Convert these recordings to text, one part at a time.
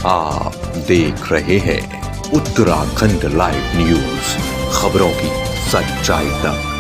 आप देख रहे हैं उत्तराखंड लाइव न्यूज, खबरों की सच्चाई तक।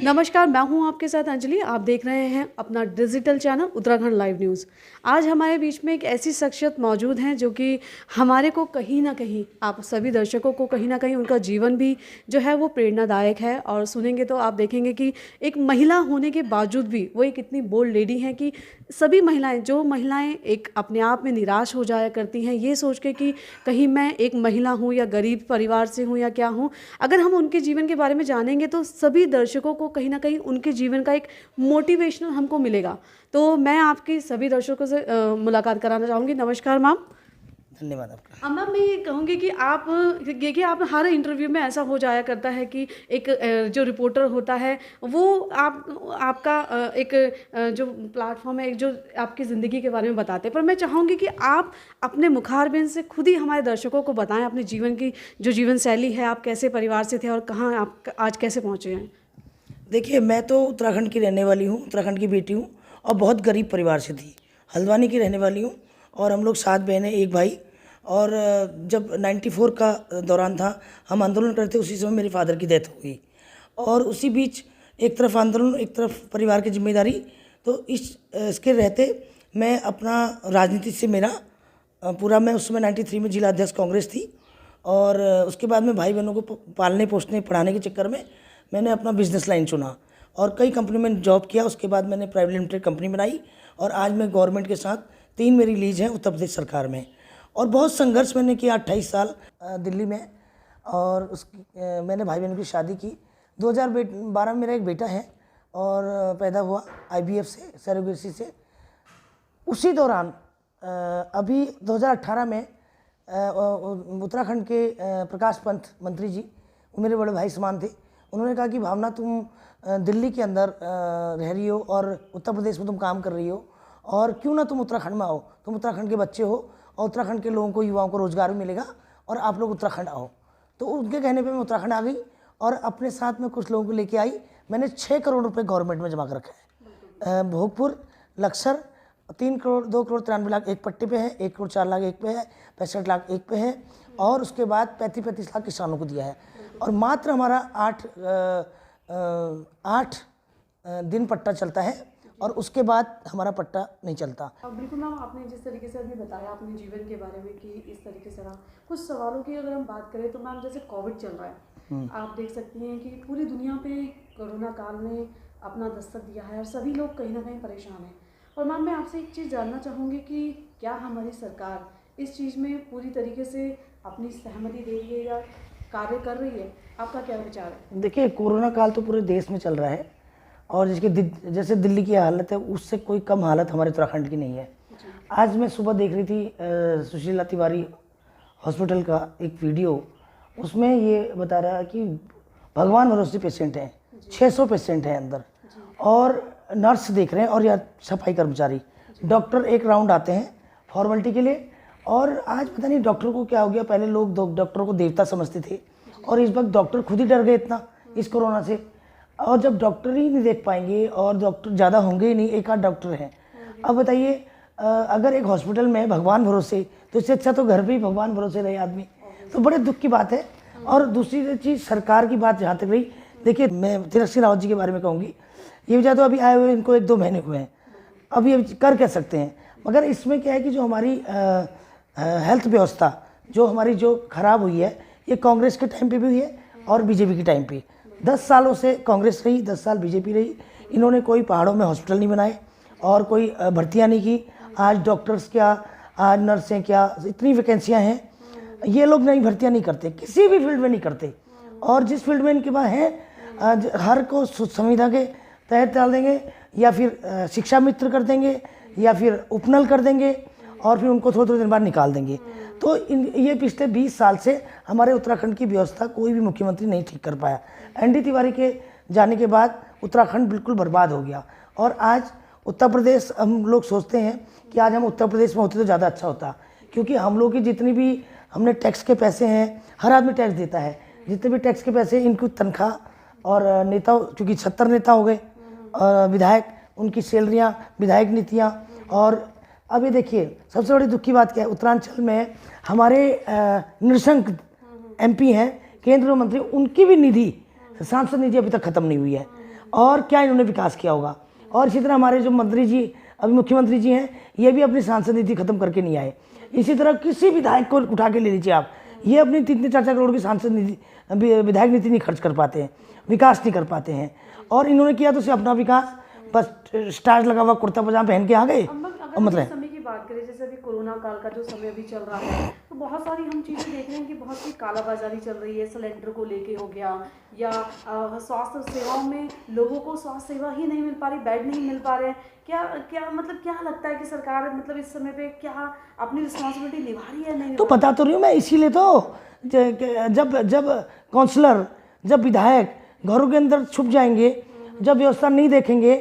नमस्कार, मैं हूं आपके साथ अंजलि। आप देख रहे हैं अपना digital channel Uttarakhand live news. आज हमारे बीच में एक ऐसी शख्सियत मौजूद हैं जो कि हमारे को कहीं ना कहीं, आप सभी दर्शकों को कहीं ना कहीं उनका जीवन भी जो है वो प्रेरणादायक है। और सुनेंगे तो आप देखेंगे कि एक महिला होने के बावजूद भी वो एक इतनी बोल्ड लेडी हैं कि सभी महिलाएं, जो महिलाएं एक अपने आप में निराश हो जाया करती हैं ये सोच के कि कहीं मैं एक महिला हूँ या गरीब परिवार से हूँ या क्या हूँ, अगर हम उनके जीवन के बारे में जानेंगे तो सभी दर्शकों को कहीं ना कहीं उनके जीवन का एक मोटिवेशनल हमको मिलेगा। तो मैं आपकी सभी दर्शकों से मुलाकात कराना चाहूँगी। नमस्कार मैम। धन्यवाद आपका। अब मैम मैं ये कहूँगी कि आप देखिए, आप हर इंटरव्यू में ऐसा हो जाया करता है कि एक जो रिपोर्टर होता है वो आपका एक जो प्लेटफॉर्म है, जो आपकी ज़िंदगी के बारे में बताते हैं, पर मैं चाहूँगी कि आप अपने मुखारबिन से खुद ही हमारे दर्शकों को बताएं अपने जीवन की जो जीवन शैली है, आप कैसे परिवार से थे और कहाँ आप आज कैसे पहुँचे हैं। देखिए, मैं तो उत्तराखंड की रहने वाली हूँ, उत्तराखंड की बेटी हूँ और बहुत गरीब परिवार से थी। हल्द्वानी की रहने वाली हूँ और हम लोग 7 बहनें, 1 भाई। और जब 94 का दौरान था, हम आंदोलन करते, उसी समय मेरे फादर की डेथ हो गई। और उसी बीच एक तरफ आंदोलन, एक तरफ परिवार की जिम्मेदारी। तो इसके रहते मैं अपना राजनीति से मेरा पूरा, मैं उस समय 93 में जिला अध्यक्ष कांग्रेस थी। और उसके बाद में भाई बहनों को पालने पोसने पढ़ाने के चक्कर में मैंने अपना बिजनेस लाइन चुना और कई कंपनी में जॉब किया। उसके बाद मैंने प्राइवेट लिमिटेड कंपनी बनाई और आज मैं गवर्नमेंट के साथ 3 मेरी लीज हैं उत्तर प्रदेश सरकार में। और बहुत संघर्ष मैंने किया 28 साल दिल्ली में। और मैंने भाई बहन की शादी की। 2012 में मेरा एक बेटा है और पैदा हुआ IVF से, सरोगेसी से। उसी दौरान अभी 2018 में उत्तराखंड के प्रकाश पंत मंत्री जी, मेरे बड़े भाई समान थे, उन्होंने कहा कि भावना, तुम दिल्ली के अंदर रह रही हो और उत्तर प्रदेश में तुम काम कर रही हो, और क्यों ना तुम उत्तराखंड में आओ, तुम उत्तराखंड के बच्चे हो और उत्तराखंड के लोगों को, युवाओं को रोजगार भी मिलेगा और आप लोग उत्तराखंड आओ। तो उनके कहने पे मैं उत्तराखंड आ गई और अपने साथ में कुछ लोगों को लेके आई। मैंने 6 करोड़ रुपये गवर्नमेंट में जमा कर रखा है। भोगपुर, लक्सर 3 करोड़ 2 करोड़ 93 लाख एक पट्टे पे है, 1 करोड़ 4 लाख एक पे है, 65 लाख एक पे है, और उसके बाद 35 लाख किसानों को दिया है। और मात्र हमारा 8 दिन पट्टा चलता है और उसके बाद हमारा पट्टा नहीं चलता। बिल्कुल मैम, आपने जिस तरीके से अभी बताया अपने जीवन के बारे में कि इस तरीके से रहा। कुछ सवालों की अगर हम बात करें तो मैम, जैसे कोविड चल रहा है, आप देख सकती हैं कि पूरी दुनिया पे कोरोना काल ने अपना दस्तक दिया है और सभी लोग कहीं ना कहीं परेशान हैं। और मैम मैं आपसे एक चीज़ जानना चाहूँगी कि क्या हमारी सरकार इस चीज़ में पूरी तरीके से अपनी सहमति दे रही है या कार्य कर रही है? आपका क्या विचार है? देखिए, कोरोना काल तो पूरे देश में चल रहा है और जैसे दिल्ली की हालत है उससे कोई कम हालत हमारे उत्तराखंड की नहीं है। आज मैं सुबह देख रही थी सुशीला तिवारी हॉस्पिटल का एक वीडियो, उसमें ये बता रहा है कि भगवान भरोसे पेशेंट हैं, 600 पेशेंट हैं अंदर, और नर्स देख रहे हैं और या सफाई कर्मचारी, डॉक्टर एक राउंड आते हैं फॉर्मेलिटी के लिए। और आज पता नहीं डॉक्टर को क्या हो गया, पहले लोग डॉक्टर को देवता समझते थे और इस वक्त डॉक्टर खुद ही डर गए इतना इस कोरोना से। और जब डॉक्टर ही नहीं देख पाएंगे और डॉक्टर ज़्यादा होंगे ही नहीं, 1 आध डॉक्टर हैं। अब बताइए, अगर एक हॉस्पिटल में भगवान भरोसे, तो इससे अच्छा तो घर पे ही भगवान भरोसे रहे आदमी। तो बड़े दुख की बात है। और दूसरी चीज़, सरकार की बात जहाँ तक रही, देखिए मैं तीरथ सिंह रावत जी के बारे में कहूँगी। ये वजह तो अभी आए हुए इनको 1-2 महीने हुए हैं, अब ये कर क्या सकते हैं। मगर इसमें क्या है कि जो हमारी हेल्थ व्यवस्था जो हमारी जो खराब हुई है, ये कांग्रेस के टाइम पे भी हुई है और बीजेपी के टाइम पे। 10 सालों से कांग्रेस रही, 10 साल बीजेपी रही। इन्होंने कोई पहाड़ों में हॉस्पिटल नहीं बनाए और कोई भर्तियाँ नहीं की। आज डॉक्टर्स क्या, आज नर्सें क्या, इतनी वैकेंसियाँ हैं, ये लोग नहीं भर्तियाँ नहीं करते, किसी भी फील्ड में नहीं करते। और जिस फील्ड में इनके पास हैं, हर को संविदा के तहत डाल देंगे या फिर शिक्षा मित्र कर देंगे या फिर उपनल कर देंगे और फिर उनको थोड़े दिन बाद निकाल देंगे। तो ये पिछले 20 साल से हमारे उत्तराखंड की व्यवस्था कोई भी मुख्यमंत्री नहीं ठीक कर पाया। ND तिवारी के जाने के बाद उत्तराखंड बिल्कुल बर्बाद हो गया। और आज उत्तर प्रदेश, हम लोग सोचते हैं कि आज हम उत्तर प्रदेश में होते तो ज़्यादा अच्छा होता, क्योंकि हम लोग की जितनी भी हमने टैक्स के पैसे हैं, हर आदमी टैक्स देता है, जितने भी टैक्स के पैसे, इनकी तनख्वाह और नेता, चूँकि 76 नेता हो गए विधायक, उनकी सैलरियाँ, विधायक नीतियाँ और अब ये देखिए, सबसे बड़ी दुख की बात क्या है, उत्तरांचल में हमारे निशंक MP हैं, केंद्रीय मंत्री, उनकी भी निधि, सांसद निधि अभी तक खत्म नहीं हुई है। और क्या इन्होंने विकास किया होगा। और इसी तरह हमारे जो मंत्री जी, अभी मुख्यमंत्री जी हैं, ये भी अपनी सांसद निधि खत्म करके नहीं आए। इसी तरह किसी विधायक को उठा के ले लीजिए आप, ये अपनी 3-4 करोड़ की सांसद निधि, विधायक नीति नहीं खर्च कर पाते हैं, विकास नहीं कर पाते हैं। और इन्होंने किया तो सिर्फ अपना विकास, बस स्टार्च लगा हुआ कुर्ता पजामा पहन के आ गए। मतलब समय की बात करें, जैसे अभी कोरोना काल का जो समय अभी चल रहा है, तो बहुत सारी हम चीज़ें देख रहे हैं कि बहुत सी कालाबाजारी चल रही है। सिलेंडर को लेके हो गया, या स्वास्थ्य सेवाओं में लोगों को स्वास्थ्य सेवा ही नहीं मिल पा रही, बेड नहीं मिल पा रहे हैं। क्या मतलब क्या लगता है कि सरकार मतलब इस समय पे क्या अपनी रिस्पॉन्सिबिलिटी निभा रही है, नहीं? तो बता तो रही हूँ मैं, इसीलिए तो जब काउंसलर, जब विधायक घरों के अंदर छुप जाएंगे, जब व्यवस्था नहीं देखेंगे,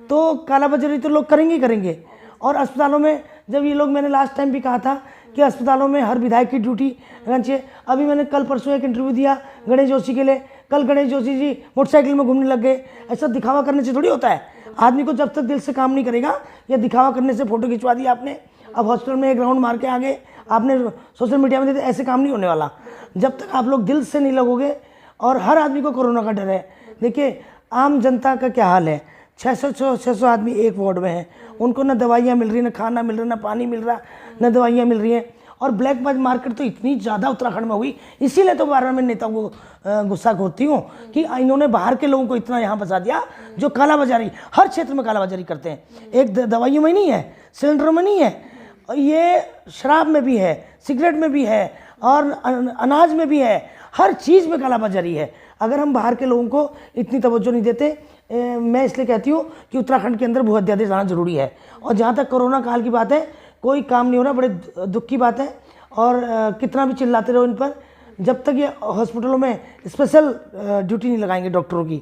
तो कालाबाजारी तो लोग करेंगे ही करेंगे। और अस्पतालों में जब ये लोग, मैंने लास्ट टाइम भी कहा था कि अस्पतालों में हर विधायक की ड्यूटी रहनी चाहिए। अभी मैंने कल परसों एक इंटरव्यू दिया गणेश जोशी के लिए। कल गणेश जोशी जी मोटरसाइकिल में घूमने लग गए। ऐसा दिखावा करने से थोड़ी होता है। आदमी को जब तक दिल से काम नहीं करेगा, या दिखावा करने से फोटो खिंचवा दिया आपने, अब हॉस्पिटल में एक राउंड मार के आ गए, आपने सोशल मीडिया में दे दिया, ऐसे काम नहीं होने वाला। जब तक आप लोग दिल से नहीं लगोगे, और हर आदमी को कोरोना का डर है। देखिए आम जनता का क्या हाल है, 600 आदमी एक वार्ड में हैं, उनको ना दवाइयाँ मिल रही, ना खाना मिल रहा, ना पानी मिल रहा, ना दवाइयाँ मिल रही हैं। और ब्लैक मार्केट तो इतनी ज़्यादा उत्तराखंड में हुई, इसीलिए तो बार बार मैं नेताओं को गुस्सा होती हूँ कि इन्होंने बाहर के लोगों को इतना यहाँ फंसा दिया, जो कालाबाजारी, हर क्षेत्र में कालाबाजारी करते हैं। एक दवाइयों में नहीं है, सिलेंडरों में नहीं है, ये शराब में भी है, सिगरेट में भी है, और अनाज में भी है, हर चीज़ में कालाबाजारी है। अगर हम बाहर के लोगों को इतनी तवज्जो नहीं देते, मैं इसलिए कहती हूँ कि उत्तराखंड के अंदर भूअध्यादेश लाना जरूरी है। और जहाँ तक कोरोना काल की बात है, कोई काम नहीं हो रहा, बड़े दुख की बात है। और कितना भी चिल्लाते रहो इन पर, जब तक ये हॉस्पिटलों में स्पेशल ड्यूटी नहीं लगाएंगे डॉक्टरों की,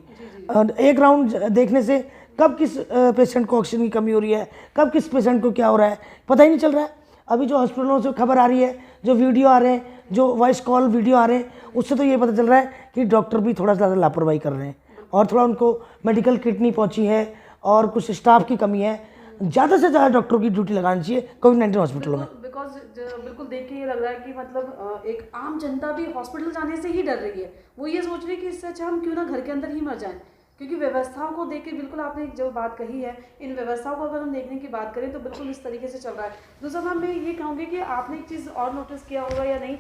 एक राउंड देखने से कब किस पेशेंट को ऑक्सीजन की कमी हो रही है, कब किस पेशेंट को क्या हो रहा है, पता ही नहीं चल रहा है। अभी जो हॉस्पिटलों से खबर आ रही है, जो वीडियो आ रहे हैं, जो वॉइस कॉल वीडियो आ रहे हैं, उससे तो ये पता चल रहा है कि डॉक्टर भी थोड़ा ज़्यादा लापरवाही कर रहे हैं, और थोड़ा उनको मेडिकल किट नहीं पहुंची है, और कुछ स्टाफ की कमी है। ज़्यादा से ज़्यादा डॉक्टरों की ड्यूटी लगानी चाहिए कोविड-19 हॉस्पिटलों में। बिकॉज बिल्कुल देख के ये लग रहा है कि मतलब एक आम जनता भी हॉस्पिटल जाने से ही डर रही है। वो ये सोच रही है कि इससे अच्छा हम क्यों ना घर के अंदर ही मर जाएं, क्योंकि व्यवस्थाओं को देख के, बिल्कुल आपने जो बात कही है, इन व्यवस्थाओं को अगर हम देखने की बात करें तो बिल्कुल इस तरीके से चल रहा है। दूसरा मैम, मैं ये कहूँगी कि आपने एक चीज़ और नोटिस किया होगा या नहीं,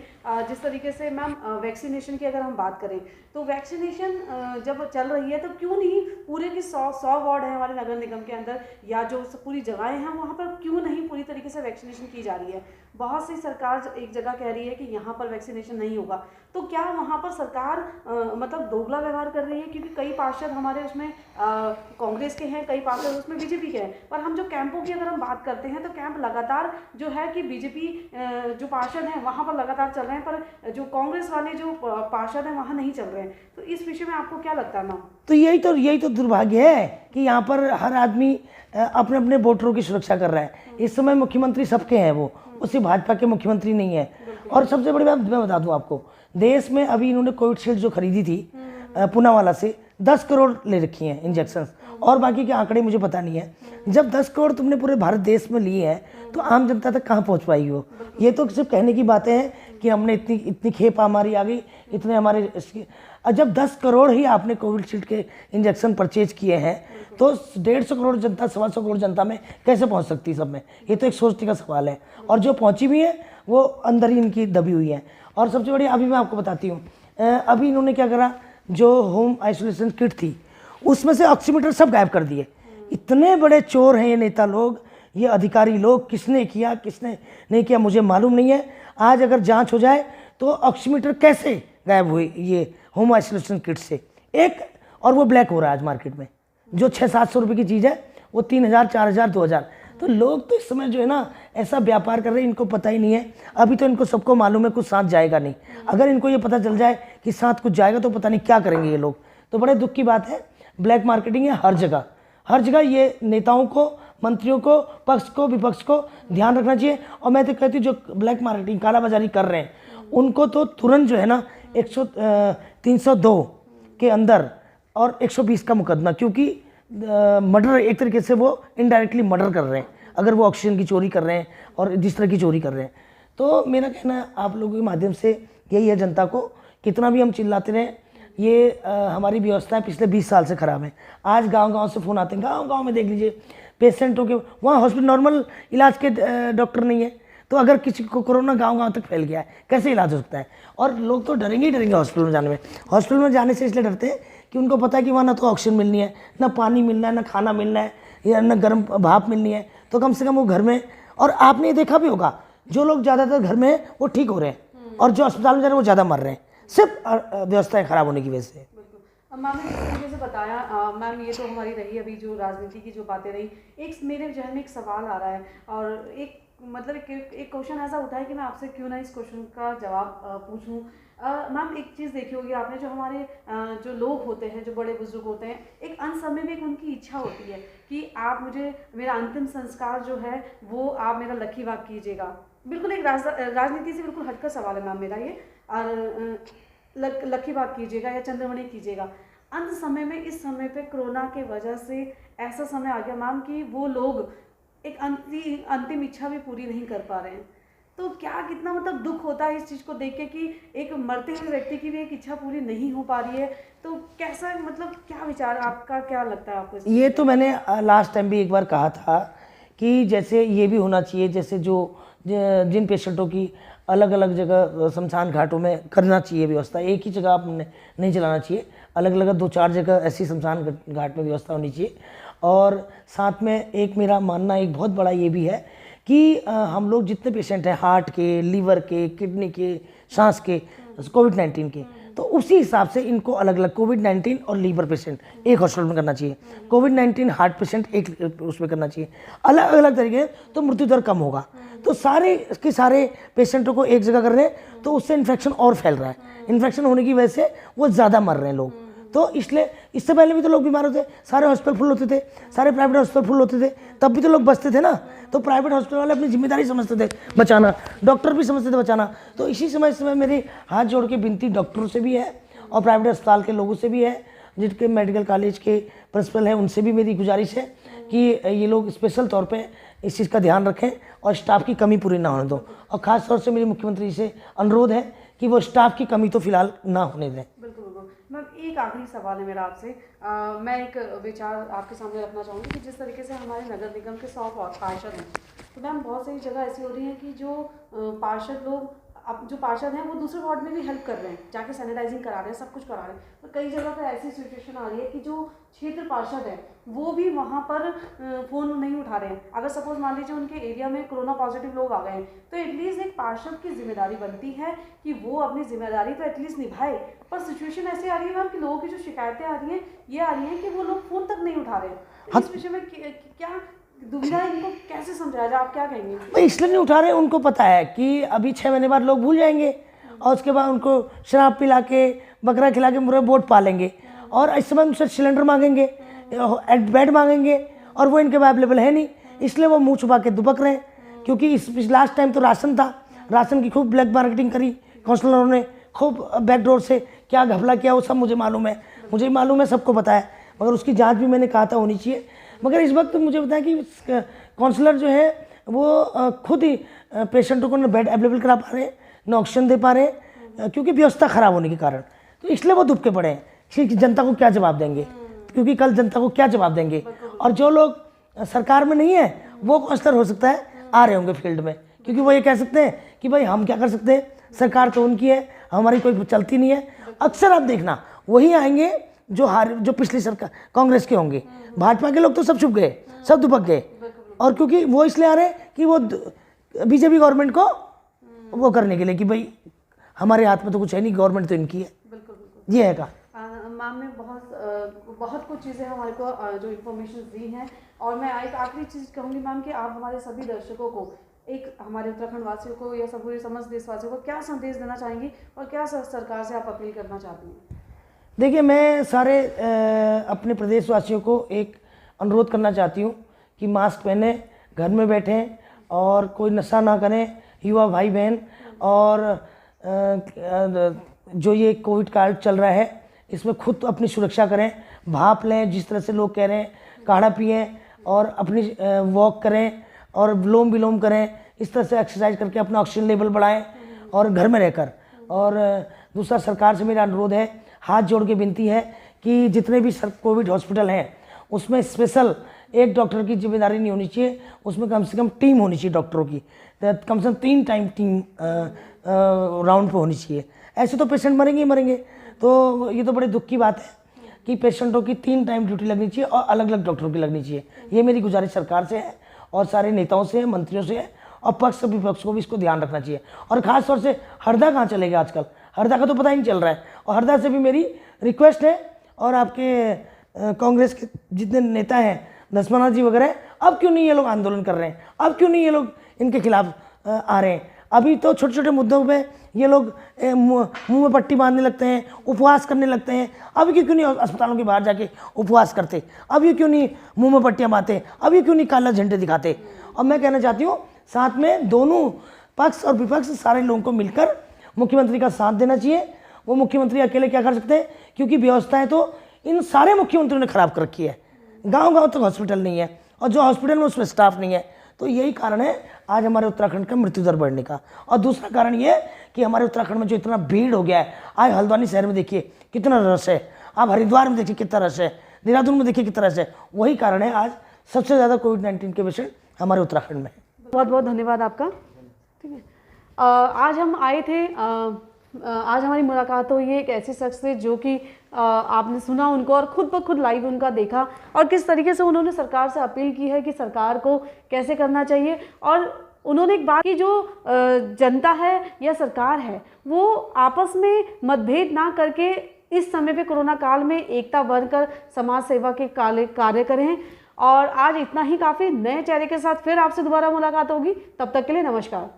जिस तरीके से मैम वैक्सीनेशन की अगर हम बात करें, तो वैक्सीनेशन जब चल रही है, तो क्यों नहीं पूरे के 100 वार्ड हैं हमारे नगर निगम के अंदर, या जो पूरी जगहें हैं वहाँ पर क्यों नहीं पूरी तरीके से वैक्सीनेशन की जा रही है? बहुत सी सरकार एक जगह कह रही है कि यहाँ पर वैक्सीनेशन नहीं होगा, तो क्या वहाँ पर सरकार मतलब दोगला व्यवहार कर रही है? क्योंकि कई पार्षद हमारे उसमें कांग्रेस के हैं, कई पार्षद उसमें बीजेपी के हैं, पर हम जो कैंपों की अगर हम बात करते हैं, तो कैंप लगातार जो है कि बीजेपी जो पार्षद हैं वहाँ पर लगातार चल रहे हैं, पर जो कांग्रेस वाले जो पार्षद हैं वहाँ नहीं चल रहे हैं। तो इस विषय में आपको क्या लगता है मैम? तो यही तो दुर्भाग्य है कि यहाँ पर हर आदमी अपने अपने वोटरों की सुरक्षा कर रहा है। इस समय मुख्यमंत्री सबके हैं, वो सिर्फ भाजपा के मुख्यमंत्री नहीं है। और सबसे बड़ी बात मैं बता दूं आपको, देश में अभी इन्होंने कोविशील्ड जो खरीदी थी पूनावाला से, 10 करोड़ ले रखी हैं इंजेक्शन, और बाकी के आंकड़े मुझे पता नहीं है। जब 10 करोड़ तुमने पूरे भारत देश में लिए हैं, तो आम जनता तक कहाँ पहुँच पाएगी वो? ये तो सिर्फ कहने की बातें हैं कि हमने इतनी खेप हमारी आ गई, इतने हमारे इसकी। जब 10 करोड़ ही आपने कोविशील्ड के इंजेक्शन परचेज किए हैं, तो 150 करोड़ जनता, 125 करोड़ जनता में कैसे पहुंच सकती है सब में? ये तो एक सोचने का सवाल है। और जो पहुंची भी है वो अंदर ही इनकी दबी हुई है। और सबसे बड़ी अभी मैं आपको बताती हूँ, अभी इन्होंने क्या करा, जो होम आइसोलेशन किट थी उसमें से ऑक्सीमीटर सब गायब कर दिए। इतने बड़े चोर हैं ये नेता लोग, ये अधिकारी लोग, किसने किया किसने नहीं किया मुझे मालूम नहीं है। आज अगर जाँच हो जाए तो ऑक्सीमीटर कैसे गायब हुए ये होम आइसोलेशन किट से एक, और वो ब्लैक हो रहा है आज मार्केट में। जो 600-700 रुपये की चीज़ है वो 3000, 4000, 2000। तो लोग तो इस समय जो है ना ऐसा व्यापार कर रहे हैं, इनको पता ही नहीं है। अभी तो इनको सबको मालूम है कुछ साथ जाएगा नहीं। अगर इनको ये पता चल जाए कि साथ कुछ जाएगा तो पता नहीं क्या करेंगे ये लोग। तो बड़े दुख की बात है, ब्लैक मार्केटिंग है हर जगह, हर जगह। ये नेताओं को, मंत्रियों को, पक्ष को, विपक्ष को ध्यान रखना चाहिए। और मैं तो कहती हूँ जो ब्लैक मार्केटिंग, कालाबाजारी कर रहे हैं, उनको तो तुरंत जो है ना 302 के अंदर और 120 का मुकदमा, क्योंकि मर्डर एक तरीके से वो इनडायरेक्टली मर्डर कर रहे हैं। अगर वो ऑक्सीजन की चोरी कर रहे हैं और जिस तरह की चोरी कर रहे हैं। तो मेरा कहना आप लोगों के माध्यम से यही है, जनता को कितना भी हम चिल्लाते रहें, ये हमारी व्यवस्था पिछले 20 साल से ख़राब है। आज गांव-गांव से फ़ोन आते हैं, गांव-गांव में देख लीजिए पेशेंटों के, वहाँ हॉस्पिटल नॉर्मल इलाज के डॉक्टर नहीं है, तो अगर किसी को कोरोना गांव-गांव तक फैल गया है कैसे इलाज हो सकता है? और लोग तो डरेंगे ही डरेंगे हॉस्पिटल में जाने में। हॉस्पिटल में जाने से इसलिए डरते हैं कि उनको पता है कि वहाँ ना तो ऑक्सीजन मिलनी है, ना पानी मिलना है, ना खाना मिलना है, या ना गर्म भाप मिलनी है, तो कम से कम वो घर में। और आपने ये देखा भी होगा, जो लोग ज़्यादातर घर में हैं वो ठीक हो रहे हैं, और जो अस्पताल में जा रहे हैं वो ज़्यादा मर रहे हैं, सिर्फ व्यवस्थाएँ ख़राब होने की वजह से। मैम ने जिस तरीके से बताया, मैम ये तो हमारी रही अभी जो राजनीति की जो बातें रही, एक मेरे जहन में एक सवाल आ रहा है, और एक मतलब एक क्वेश्चन ऐसा उठा है कि मैं आपसे क्यों ना इस क्वेश्चन का जवाब पूछूं। मैम एक चीज़ देखी होगी आपने, जो हमारे जो लोग होते हैं, जो बड़े बुजुर्ग होते हैं, एक अंत समय में एक उनकी इच्छा होती है कि आप मुझे मेरा अंतिम संस्कार जो है वो आप मेरा लखीबाग कीजिएगा। बिल्कुल एक राजनीति से बिल्कुल हटकर सवाल है मैम मेरा ये, और लखीबाग कीजिएगा या चंद्रमणि कीजिएगा। अंत समय में इस समय पे कोरोना के वजह से ऐसा समय आ गया मैम कि वो लोग एक अंतिम इच्छा भी पूरी नहीं कर पा रहे हैं। तो क्या कितना मतलब दुख होता है इस चीज़ को देख के कि एक मरते हुए व्यक्ति की भी एक इच्छा पूरी नहीं हो पा रही है। तो कैसा मतलब क्या विचार आपका, क्या लगता है आपको? ये तो मैंने लास्ट टाइम भी एक बार कहा था कि जैसे ये भी होना चाहिए, जैसे जिन पेशेंटों की अलग अलग जगह शमशान घाटों में करना चाहिए व्यवस्था, एक ही जगह आप नहीं चलाना चाहिए, अलग अलग 2-4 जगह ऐसी शमशान घाट में व्यवस्था होनी चाहिए। और साथ में एक मेरा मानना एक बहुत बड़ा ये भी है कि हम लोग जितने पेशेंट हैं, हार्ट के, लीवर के, किडनी के, सांस के, कोविड-19 के, तो उसी हिसाब से इनको अलग अलग कोविड-19 और लीवर पेशेंट एक हॉस्पिटल में करना चाहिए, कोविड-19 हार्ट पेशेंट एक उसमें करना चाहिए, अलग अलग तरीके, तो मृत्यु दर कम होगा। तो सारे पेशेंटों को एक जगह कर रहे हैं तो उससे इन्फेक्शन और फैल रहा है, इन्फेक्शन होने की वजह से वो ज़्यादा मर रहे हैं लोग। तो इसलिए इससे पहले भी तो लोग बीमार होते, सारे हॉस्पिटल फुल होते थे, सारे प्राइवेट हॉस्पिटल फुल होते थे, तब भी तो लोग बचते थे ना। तो प्राइवेट हॉस्पिटल वाले अपनी जिम्मेदारी समझते थे बचाना, डॉक्टर भी समझते थे बचाना। तो इसी समय मेरी हाथ जोड़ के विनती डॉक्टरों से भी है और प्राइवेट अस्पताल के लोगों से भी है, जिनके मेडिकल कॉलेज के प्रिंसिपल हैं, उनसे भी मेरी गुजारिश है कि ये लोग स्पेशल तौर पे इस चीज़ का ध्यान रखें और स्टाफ की कमी पूरी ना होने दो। और ख़ास तौर से मेरी मुख्यमंत्री जी से अनुरोध है कि वो स्टाफ की कमी तो फिलहाल ना होने दें। बिल्कुल। मैम एक आखिरी सवाल है मेरा आपसे, मैं एक विचार आपके सामने रखना चाहूँगी कि जिस तरीके से हमारे नगर निगम के 100 पार्षद हैं, तो मैम बहुत सारी जगह ऐसी हो रही है कि जो पार्षद लोग, अब जो पार्षद हैं वो दूसरे वार्ड में भी हेल्प कर रहे हैं, जाके सैनिटाइजिंग करा रहे हैं, सब कुछ करा रहे हैं। तो कई जगह पर ऐसी सिचुएशन आ रही है कि जो क्षेत्र पार्षद है वो भी वहाँ पर फ़ोन नहीं उठा रहे हैं। अगर सपोज मान लीजिए उनके एरिया में कोरोना पॉजिटिव लोग आ गए हैं, तो एटलीस्ट एक पार्षद की जिम्मेदारी बनती है कि वो अपनी जिम्मेदारी तो एटलीस्ट निभाए। पर सिचुएशन ऐसी आ रही है मैम कि लोगों की जो शिकायतें आ रही हैं ये आ रही हैं कि वो लोग फ़ोन तक नहीं उठा रहे हैं। इस विषय में क्या दुविधा है, इनको कैसे समझाया जाए, आप क्या कहेंगे? भाई इसलिए नहीं उठा रहे, उनको पता है कि अभी 6 महीने बाद लोग भूल जाएंगे और उसके बाद उनको शराब पिला के, बकरा खिला के पूरा वोट पालेंगे, और इस समय उनसे सिलेंडर मांगेंगे, बेड मांगेंगे, और वो इनके पास अवेलेबल है नहीं, इसलिए वो मुँह छुपा के दुबक रहे हैं। क्योंकि इस लास्ट टाइम तो राशन था, राशन की खूब ब्लैक मार्केटिंग करी काउंसलरों ने, खूब बैकडोर से क्या घपला किया वो सब मुझे मालूम है, सबको पता है, मगर उसकी जांच भी मैंने कहा था होनी चाहिए। मगर इस वक्त मुझे बताया कि काउंसलर जो है वो खुद ही पेशेंटों को न बेड अवेलेबल करा पा रहे हैं, न ऑक्सीजन दे पा रहे हैं, क्योंकि व्यवस्था ख़राब होने के कारण। तो इसलिए वो दुबके पड़े हैं कि जनता को क्या जवाब देंगे, क्योंकि कल जनता को क्या जवाब देंगे। और जो लोग सरकार में नहीं है वो काउंसलर हो सकता है आ रहे होंगे फील्ड में, क्योंकि वो ये कह सकते हैं कि भाई हम क्या कर सकते हैं, सरकार तो उनकी है, हमारी कोई चलती नहीं है। अक्सर आप देखना वही आएंगे जो पिछली सरकार कांग्रेस के होंगे, भाजपा के लोग तो सब छुप गए, सब दुबक गए। और क्योंकि वो इसलिए आ रहे हैं कि वो बीजेपी गवर्नमेंट को वो करने के लिए कि भाई हमारे हाथ में तो कुछ है नहीं, गवर्नमेंट तो इनकी है। बिल्कुल ये है का मैम ने बहुत कुछ चीज़ें हमारे को जो इन्फॉर्मेशन दी हैं। और मैं एक आखिरी चीज़ कहूँगी मैम कि आप हमारे सभी दर्शकों को, एक हमारे उत्तराखंड वासियों को या पूरे समस्त देशवासियों को क्या संदेश देना चाहेंगी और क्या सरकार से आप अपील करना चाहती हैं? देखिए, मैं सारे अपने प्रदेशवासियों को एक अनुरोध करना चाहती हूँ कि मास्क पहने, घर में बैठें और कोई नशा ना करें, युवा भाई बहन। और जो ये कोविड काल चल रहा है इसमें खुद तो अपनी सुरक्षा करें, भाप लें जिस तरह से लोग कह रहे हैं, काढ़ा पिएं और अपनी वॉक करें और विलोम विलोम करें, इस तरह से एक्सरसाइज करके अपना ऑक्सीजन लेवल बढ़ाएं और घर में रहकर। और दूसरा, सरकार से मेरा अनुरोध है, हाथ जोड़ के विनती है कि जितने भी कोविड हॉस्पिटल हैं उसमें स्पेशल एक डॉक्टर की जिम्मेदारी नहीं होनी चाहिए, उसमें कम से कम टीम होनी चाहिए डॉक्टरों की, कम से कम 3 टाइम टीम राउंड पे होनी चाहिए। ऐसे तो पेशेंट मरेंगे ही मरेंगे। तो ये तो बड़े दुख की बात है कि पेशेंटों की 3 टाइम ड्यूटी लगनी चाहिए और अलग अलग डॉक्टरों की लगनी चाहिए। ये मेरी गुजारिश सरकार से है और सारे नेताओं से है, मंत्रियों से है, और पक्ष विपक्ष को भी इसको ध्यान रखना चाहिए। और ख़ास तौर से हरदा कहाँ चले गए आजकल, हरदा का तो पता ही नहीं चल रहा है। और हरदा से भी मेरी रिक्वेस्ट है, और आपके कांग्रेस के जितने नेता हैं, धस्माना जी वगैरह, अब क्यों नहीं ये लोग आंदोलन कर रहे हैं, अब क्यों नहीं ये लोग इनके खिलाफ आ रहे हैं। अभी तो छोटे छोटे मुद्दों पे ये लोग मुंह में पट्टी बांधने लगते हैं, उपवास करने लगते हैं। अभी क्यों नहीं अस्पतालों के बाहर जाके उपवास करते, अभी क्यों नहीं मुंह में पट्टियाँ बांधते, अभी क्यों नहीं काला झंडे दिखाते। और मैं कहना चाहती हूँ, साथ में दोनों पक्ष और विपक्ष सारे लोगों को मिलकर मुख्यमंत्री का साथ देना चाहिए। वो मुख्यमंत्री अकेले क्या कर सकते हैं, क्योंकि व्यवस्थाएं तो इन सारे मुख्यमंत्रियों ने खराब कर रखी है। गांव-गांव तक हॉस्पिटल नहीं है, और जो हॉस्पिटल में उसमें स्टाफ नहीं है। तो यही कारण है आज हमारे उत्तराखंड का मृत्यु दर बढ़ने का। और दूसरा कारण ये कि हमारे उत्तराखंड में जो इतना भीड़ हो गया है, आज हल्द्वानी शहर में देखिए कितना रश है, आप हरिद्वार में देखिए कितना रश है, देहरादून में देखिए कितना रश है। वही कारण है आज सबसे ज़्यादा कोविड-19 के पेशेंट हमारे उत्तराखंड में। बहुत बहुत धन्यवाद आपका। ठीक है, आज हम आए थे, आज हमारी मुलाकात हुई है एक ऐसे शख्स से जो कि आपने सुना उनको और खुद ब खुद लाइव उनका देखा, और किस तरीके से उन्होंने सरकार से अपील की है कि सरकार को कैसे करना चाहिए। और उन्होंने एक बात की, जो जनता है या सरकार है वो आपस में मतभेद ना करके इस समय पे कोरोना काल में एकता बनकर समाज सेवा के कार्य करें। और आज इतना ही काफ़ी। नए चेहरे के साथ फिर आपसे दोबारा मुलाकात होगी, तब तक के लिए नमस्कार।